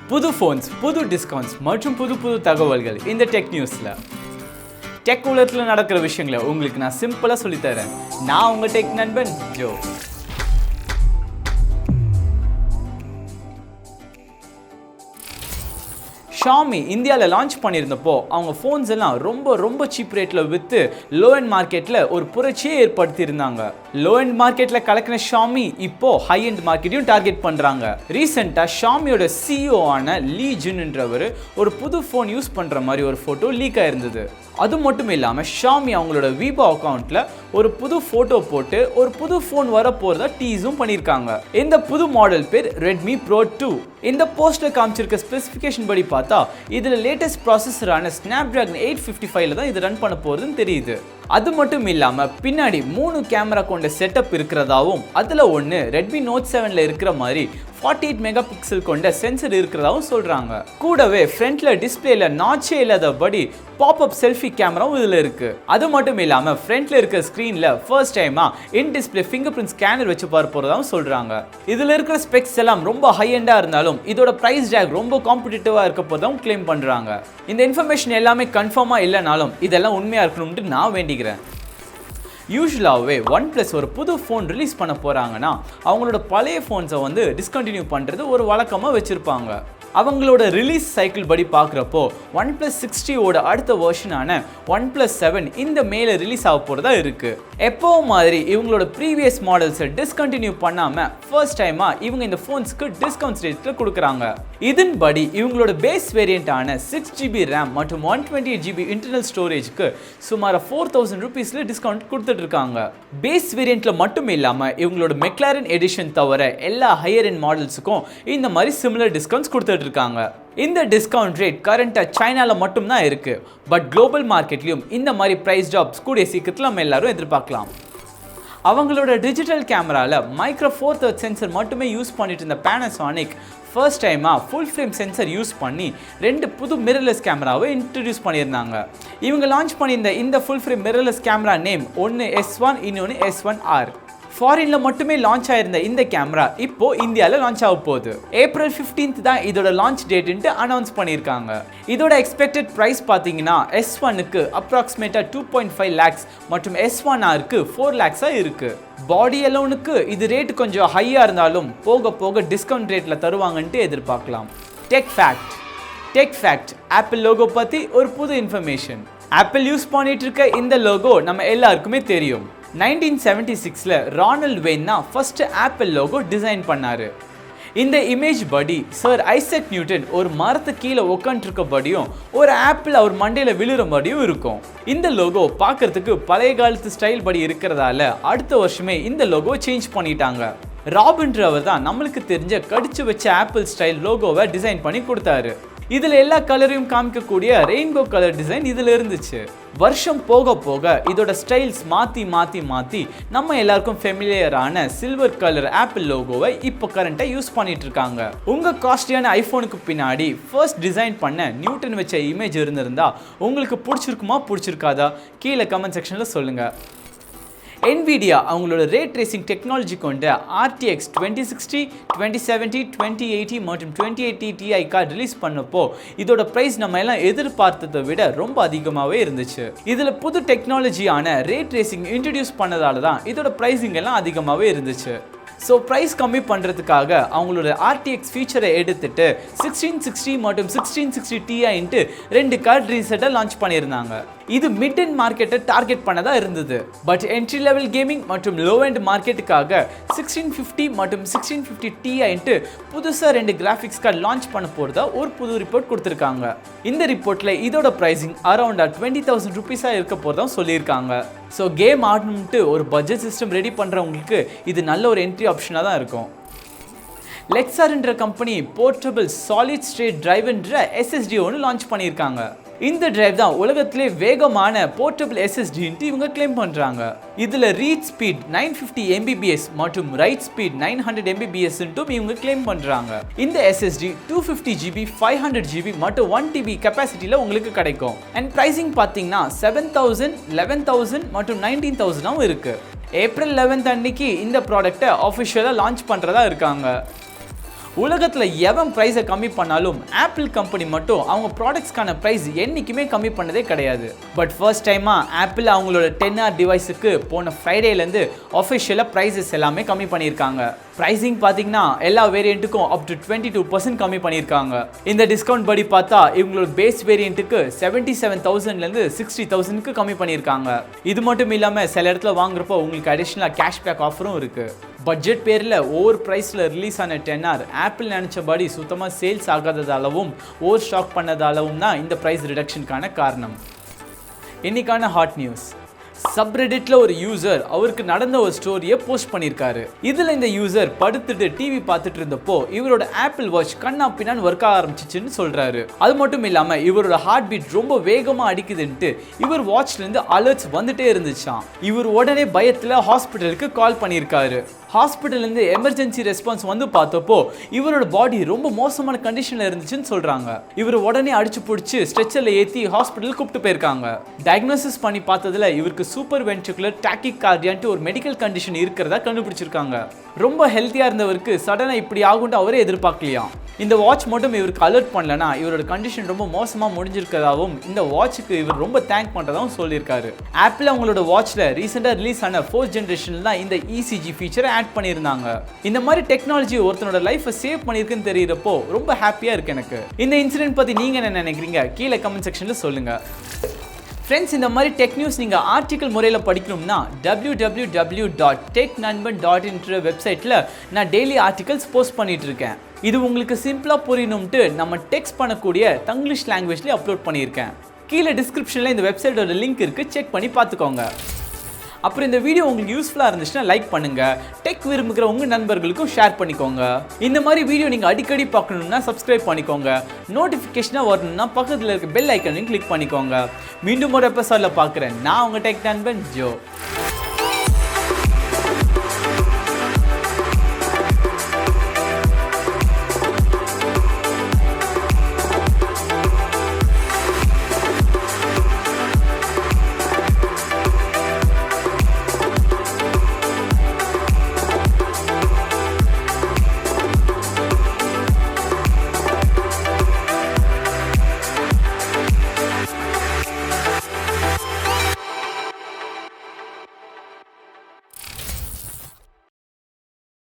புது ஃபோன்ஸ், புது டிஸ்கவுண்ட்ஸ் மற்றும் புது தகவல்கள் இந்த டெக் நியூஸில். டெக் உலகத்தில் நடக்கிற விஷயங்களை உங்களுக்கு நான் சிம்பிளாக சொல்லித்தரேன். நான் உங்கள் டெக் நண்பன் ஜோ. ஷாமி இந்தியாவில் லான்ச் பண்ணியிருந்தப்போ அவங்க ஃபோன்ஸ் எல்லாம் ரொம்ப சீப் ரேட்டில் விற்று லோ அண்ட் மார்க்கெட்டில் ஒரு புரட்சியை ஏற்படுத்தியிருந்தாங்க. லோ அண்ட் மார்க்கெட்டில் கலக்கின ஷாமி இப்போ ஹை அண்ட் மார்க்கெட்டையும் டார்கெட் பண்ணுறாங்க. ரீசெண்டாக ஷாமியோட சிஇஓ ஆன லீ ஜுன்ன்றவர் ஒரு புது ஃபோன் யூஸ் பண்ணுற மாதிரி ஒரு ஃபோட்டோ லீக் ஆயிருந்தது. அது மட்டும் இல்லாமல் ஷாமி அவங்களோட வீபோ அக்கௌண்ட்டில் ஒரு புது ஃபோட்டோ போட்டு ஒரு புது ஃபோன் வர போகிறதா டீஸும் பண்ணியிருக்காங்க. இந்த புது மாடல் பேர் ரெட்மி ப்ரோ 2. இந்த போஸ்ட்டில் காமிச்சிருக்க ஸ்பெசிஃபிகேஷன் படி பார்த்தா இதில் லேட்டஸ்ட் ப்ராசஸரான ஸ்னாப்டிராகன் 855 தான் இது ரன் பண்ண போகிறதுன்னு தெரியுது. அது மட்டும் இல்லாமல் பின்னாடி 3 கேமரா கொண்ட செட்டப் இருக்கிறதாவும் அதில் ஒன்று ரெட்மி நோட் 7ல் இருக்கிற மாதிரி 48 மெகா பிக்சல் கொண்ட சென்சர் இருக்கிறதாவும் சொல்கிறாங்க. கூடவே ஃப்ரண்ட்டில் டிஸ்பிளேல நாச்சே இல்லாதபடி பாப்அப் செல்ஃபி கேமராவும் இதில் இருக்குது. அது மட்டும் இல்லாமல் ஃப்ரண்ட்டில் இருக்கிற ஸ்க்ரீனில் ஃபர்ஸ்ட் டைமாக in display finger print scanner வச்சு பார்க்க போகிறதாவும் சொல்கிறாங்க. இதில் இருக்கிற ஸ்பெக்ஸ் எல்லாம் ரொம்ப ஹை எண்டாக இருந்தாலும் இதோட ப்ரைஸ் டேக் ரொம்ப காம்படிட்டிவாக இருக்க போகிறதாவும் கிளைம் பண்ணுறாங்க. இந்த இன்ஃபர்மேஷன் எல்லாமே கன்ஃபார்மாக இல்லைனாலும் இதெல்லாம் உண்மையாக இருக்கணும்னு நான் வேண்டிக்கிறேன். யூஸ்வலாகவே OnePlus ஒரு புது ஃபோன் ரிலீஸ் பண்ண போகிறாங்கன்னா அவங்களோட பழைய ஃபோன்ஸை டிஸ்கண்டினியூ பண்ணுறது ஒரு வழக்கமாக வச்சுருப்பாங்க. அவங்களோட ரிலீஸ் சைக்கிள் படி பார்க்குறப்போ OnePlus 60 அடுத்த வெர்ஷனான OnePlus 7 இந்த மேல ரிலீஸ் ஆக போகிறதா இருக்குது. எப்போவும் மாதிரி இவங்களோட ப்ரீவியஸ் மாடல்ஸை டிஸ்கண்டினியூ பண்ணாமல் ஃபர்ஸ்ட் டைமாக இவங்க இந்த ஃபோன்ஸ்க்கு டிஸ்கவுண்ட் ரேட்டில் கொடுக்குறாங்க. இதன்படி இவங்களோட பேஸ் வேரியண்ட்டான 6GB RAM மற்றும் 128GB இன்டர்னல் ஸ்டோரேஜ்க்கு சுமார் 4000 ரூபீஸில் டிஸ்கவுண்ட் கொடுத்துட்ருக்காங்க. பேஸ் வேரியண்ட்டில் மட்டும் இல்லாமல் இவங்களோட மெக்லாரன் எடிஷன் தவிர எல்லா ஹையர் எண்ட் மாடல்ஸுக்கும் இந்த மாதிரி சிமிலர் டிஸ்கவுண்ட்ஸ் கொடுத்துட்டு இருக்காங்க. இந்த டிஸ்கவுண்ட் ரேட் கரண்டாக சைனாவில் மட்டும்தான் இருக்குது. பட் குளோபல் மார்க்கெட்லையும் இந்த மாதிரி ப்ரைஸ் ட்ராப்ஸ் கூடிய சீக்கிரத்தில் நம்ம எல்லாரும் எதிர்பார்க்கலாம். அவங்களோட டிஜிட்டல் கேமராவில் மைக்ரோ 4/3 சென்சர் மட்டுமே யூஸ் பண்ணிட்டு இருந்த பேனசானிக் ஃபர்ஸ்ட் டைமாக ஃபுல் ஃப்ரேம் சென்சர் யூஸ் பண்ணி 2 புது மிரர்லெஸ் கேமராவை இன்ட்ரடியூஸ் பண்ணியிருந்தாங்க. இவங்க லான்ச் பண்ணியிருந்த இந்த full frame mirrorless camera name ஒன்று S1 இன்னொன்று S1R. ஃபாரின்ல மட்டுமே லான்ச் ஆயிருந்த இந்த கேமரா இப்போ இந்தியாவில் லான்ச் ஆக போகுது. April 15th தான் இதோட லான்ச் டேட்ன்ட்டு அனௌன்ஸ் பண்ணியிருக்காங்க. இதோட எக்ஸ்பெக்டட் ப்ரைஸ் பார்த்தீங்கன்னா S1க்கு அப்ராக்சிமேட்டாக 2.5 lakhs மற்றும் S1Rக்கு 4 lakhs இருக்கு. பாடி அலோனுக்கு இது ரேட் கொஞ்சம் ஹையாக இருந்தாலும் போக டிஸ்கவுண்ட் ரேட்டில் தருவாங்கன்ட்டு எதிர்பார்க்கலாம். டெக் ஃபேக்ட் ஆப்பிள் லோகோ பற்றி ஒரு புது இன்ஃபர்மேஷன். ஆப்பிள் யூஸ் பண்ணிட்டு இருக்க இந்த லோகோ நம்ம எல்லாருக்குமே தெரியும். 1976ல் ரானல்ட் வெயின் தான் ஃபர்ஸ்ட் ஆப்பிள் லோகோ டிசைன் பண்ணாரு. இந்த இமேஜ் படி சர் ஐசக் நியூட்டன் ஒரு மரத்து கீழே உட்காந்துருக்கபடியும் ஒரு ஆப்பிள் அவர் மண்டையில் விழுறபடியும் இருக்கும். இந்த லோகோ பார்க்கறதுக்கு பழைய காலத்து ஸ்டைல் படி இருக்கிறதால அடுத்த வருஷமே இந்த லோகோ சேஞ்ச் பண்ணிட்டாங்க. ராபின்றவர் தான் நம்மளுக்கு தெரிஞ்ச கடிச்சு வச்ச ஆப்பிள் ஸ்டைல் லோகோவை டிசைன் பண்ணி கொடுத்தாரு. இதில் எல்லா கலரையும் காமிக்கக்கூடிய ரெயின்போ கலர் டிசைன் இதில் இருந்துச்சு. வருஷம் போக இதோட ஸ்டைல்ஸ் மாற்றி நம்ம எல்லாருக்கும் ஃபெமிலியரான சில்வர் கலர் ஆப்பிள் லோகோவை இப்போ கரண்ட்டாக யூஸ் பண்ணிட்டு இருக்காங்க. உங்கள் காஸ்ட்லியான ஐஃபோனுக்கு பின்னாடி ஃபர்ஸ்ட் டிசைன் பண்ண நியூட்டன் வச்ச இமேஜ் இருந்திருந்தா உங்களுக்கு பிடிச்சிருக்காதா கீழே கமெண்ட் செக்ஷனில் சொல்லுங்கள். NVIDIA அவங்களோட ரே ட்ரேசிங் டெக்னாலஜி கொண்ட RTX 2060, 2070, 2080 மற்றும் 2080 Ti கார்டு ரிலீஸ் பண்ணப்போ இதோட ப்ரைஸ் நம்ம எல்லாம் எதிர்பார்த்ததை விட ரொம்ப அதிகமாகவே இருந்துச்சு. இதில் புது டெக்னாலஜியான ரே ட்ரேசிங் இன்ட்ரடியூஸ் பண்ணதால தான் இதோட ப்ரைஸிங் எல்லாம் அதிகமாகவே இருந்துச்சு. ஸோ ப்ரைஸ் கம்மி பண்ணுறதுக்காக அவங்களோட RTX ஃபீச்சரை எடுத்துட்டு 1660 மற்றும் 1660 Tiன்ட்டு 2 கார்டு ரீசெட்டாக லான்ச் பண்ணியிருந்தாங்க. இது மிட் அண்ட் மார்க்கெட்டை டார்கெட் பண்ணதாக இருந்தது. பட் என்ட்ரி லெவல் கேமிங் மற்றும் லோ அண்ட் மார்க்கெட்டுக்காக 1650 மற்றும் 1650 Tiன்ட்டு புதுசாக 2 கிராஃபிக்ஸ் கார்டு லான்ச் பண்ண போகிறதா ஒரு புது ரிப்போர்ட் கொடுத்துருக்காங்க. இந்த ரிப்போர்ட்டில் இதோட ப்ரைஸிங் அரௌண்டாக 20,000 ரூபீஸாக இருக்க போகிறதா சொல்லியிருக்காங்க. ஸோ கேம் ஆடணும்ட்டு ஒரு பட்ஜெட் சிஸ்டம் ரெடி பண்ணுறவங்களுக்கு இது நல்ல ஒரு என்ட்ரி ஆப்ஷனாக தான் இருக்கும். லெக்ஸார்ன்ற கம்பெனி போர்ட்டபிள் சாலிட் ஸ்டேட் டிரைவ்ன்ற SSD ஒன்று லான்ச் பண்ணியிருக்காங்க. இந்த டிரைவ் தான் உலகத்திலே வேகமான போர்ட்டபிள் SSDன்ட்டு இவங்க கிளைம் பண்ணுறாங்க. இதில் ரீட் ஸ்பீட் 950 Mbps மற்றும் ரைட் ஸ்பீட் 900 Mbpsன்ட்டும் இவங்க கிளைம் பண்ணுறாங்க. இந்த SSD 250GB, 500GB மற்றும் 1TB கெப்பாசிட்டியில் உங்களுக்கு கிடைக்கும். அண்ட் ப்ரைஸிங் பார்த்தீங்கன்னா 7,000, 11,000 மற்றும் 19,000 இருக்குது. April 11th அன்னைக்கு இந்த ப்ராடக்ட்டை ஆஃபிஷியலாக லான்ச் பண்ணுறதா இருக்காங்க. உலகத்தில் எவன் ப்ரைஸை கம்மி பண்ணாலும் ஆப்பிள் கம்பெனி மட்டும் அவங்க ப்ராடக்ட்ஸ்க்கான ப்ரைஸ் என்றைக்குமே கம்மி பண்ணதே கிடையாது. பட் ஃபர்ஸ்ட் டைமாக ஆப்பிள் அவங்களோட 10R டிவைஸுக்கு போன ஃப்ரைடேலேருந்து அஃபிஷியலாக ப்ரைஸஸ் எல்லாமே கம்மி பண்ணியிருக்காங்க. ப்ரைஸிங் பார்த்தீங்கன்னா எல்லா வேரியண்ட்டுக்கும் அப் டு 22% கம்மி பண்ணியிருக்காங்க. இந்த டிஸ்கவுண்ட் படி பார்த்தா இவங்களோட பேஸ் வேரியண்ட்டுக்கு 77,000லேருந்து 60,000க்கு கம்மி பண்ணியிருக்காங்க. இது மட்டும் இல்லாமல் சில இடத்துல வாங்குறப்போ உங்களுக்கு அடிஷ்னலாக கேஷ்பேக் ஆஃபரும் இருக்குது. பட்ஜெட் பேரில் ஓவர் ப்ரைஸில் ரிலீஸ் ஆன 10R ஆப்பிள் நினச்சபடி சுத்தமாக சேல்ஸ் ஆகாததாலவும் ஓவர் ஸ்டாக் பண்ணதாலவும் தான் இந்த ப்ரைஸ் ரிடக்ஷனுக்கான காரணம். இன்னைக்கான ஹாட் நியூஸ். சப்ரெடிட்ல ஒரு யூசர் அவருக்கு நடந்த ஒரு ஸ்டோரியை போஸ்ட் பண்ணியிருக்காரு. இதில் இந்த யூசர் படுத்துட்டு டிவி பார்த்துட்டு இருந்தப்போ இவரோட ஆப்பிள் வாட்ச் கண்ணா பின்னான்னு ஒர்க் ஆரம்பிச்சிச்சுன்னு சொல்றாரு. அது மட்டும் இல்லாமல் இவரோட ஹார்ட் பீட் ரொம்ப வேகமாக அடிக்குதுன்ட்டு இவர் வாட்ச்லேருந்து அலர்ட்ஸ் வந்துட்டே இருந்துச்சான். இவர் உடனே பயத்தில் ஹாஸ்பிட்டலுக்கு கால் பண்ணியிருக்காரு. ஹாஸ்பிட்டல்லேருந்து எமர்ஜென்சி ரெஸ்பான்ஸ் வந்து பார்த்தப்போ இவரோட பாடி ரொம்ப மோசமான கண்டிஷனில் இருந்துச்சுன்னு சொல்கிறாங்க. இவர் உடனே அடிச்சு பிடிச்சி ஸ்ட்ரெச்சரில் ஏற்றி ஹாஸ்பிட்டல் கூப்பிட்டு போயிருக்காங்க. டயக்னோசிஸ் பண்ணி பார்த்ததுல இவருக்கு சூப்பர் வென்ட்ரிகுலர் டாக்கிகார்டியான்ட்டு ஒரு மெடிக்கல் கண்டிஷன் இருக்கிறதா கண்டுபிடிச்சிருக்காங்க. ரொம்ப ஹெல்த்தியாக இருந்தவருக்கு சடனாக இப்படி ஆகும்ட்டு அவரே எதிர்பார்க்கலையாம். இந்த வாட்ச் மட்டும் இவருக்கு அலர்ட் பண்ணலனா இவரோட கண்டிஷன் ரொம்ப மோசமாக முடிஞ்சிருக்கதாகவும் இந்த வாட்சுக்கு இவர் ரொம்ப தேங்க் பண்ணுறதாகவும் சொல்லியிருக்காரு. ஆப்பிள் அவங்களோட வாட்சில் ரீசெண்டாக ரிலீஸ் ஆன 4th ஜென்ரேஷனில் தான் இந்த ECG ஃபீச்சரை ஆட் பண்ணியிருந்தாங்க. இந்த மாதிரி டெக்னாலஜி ஒருத்தனோட லைஃப்பை சேவ் பண்ணியிருக்குன்னு தெரியிறப்போ ரொம்ப ஹாப்பியாக இருக்குது எனக்கு. இந்த இன்சிடென்ட் பற்றி நீங்கள் என்ன நினைக்கிறீங்க கீழே கமெண்ட் செக்ஷனில் சொல்லுங்கள். ஃப்ரெண்ட்ஸ், இந்த மாதிரி டெக் நியூஸ் நீங்கள் ஆர்டிக்கல் முறையில் படிக்கணும்னா www.technanban.in வெப்சைட்டில் நான் டெய்லி ஆர்டிகல்ஸ் போஸ்ட் பண்ணிட்டு இருக்கேன். இது உங்களுக்கு சிம்பிளாக புரியணும்ட்டு நம்ம டெக்ஸ்ட் பண்ணக்கூடிய தங்கிலீஷ் லாங்குவேஜ்லேயே அப்லோட் பண்ணியிருக்கேன். கீழே டிஸ்கிரிப்ஷனில் இந்த வெப்சைட்டோட லிங்க் இருக்குது, செக் பண்ணி பார்த்துக்கோங்க. அப்புறம் இந்த வீடியோ உங்களுக்கு யூஸ்ஃபுல்லாக இருந்துச்சுன்னா லைக் பண்ணுங்கள், டெக் விரும்புகிற உங்கள் நண்பர்களுக்கும் ஷேர் பண்ணிக்கோங்க. இந்த மாதிரி வீடியோ நீங்கள் அடிக்கடி பார்க்கணுன்னா சப்ஸ்கிரைப் பண்ணிக்கோங்க. நோட்டிஃபிகேஷனாக வரணும்னா பக்கத்தில் இருக்க பெல் ஐக்கனையும் கிளிக் பண்ணிக்கோங்க. மீண்டும் ஒரு எபிசோடில் பார்க்குறேன். நான் உங்கள் டெக் நண்பன் ஜோ.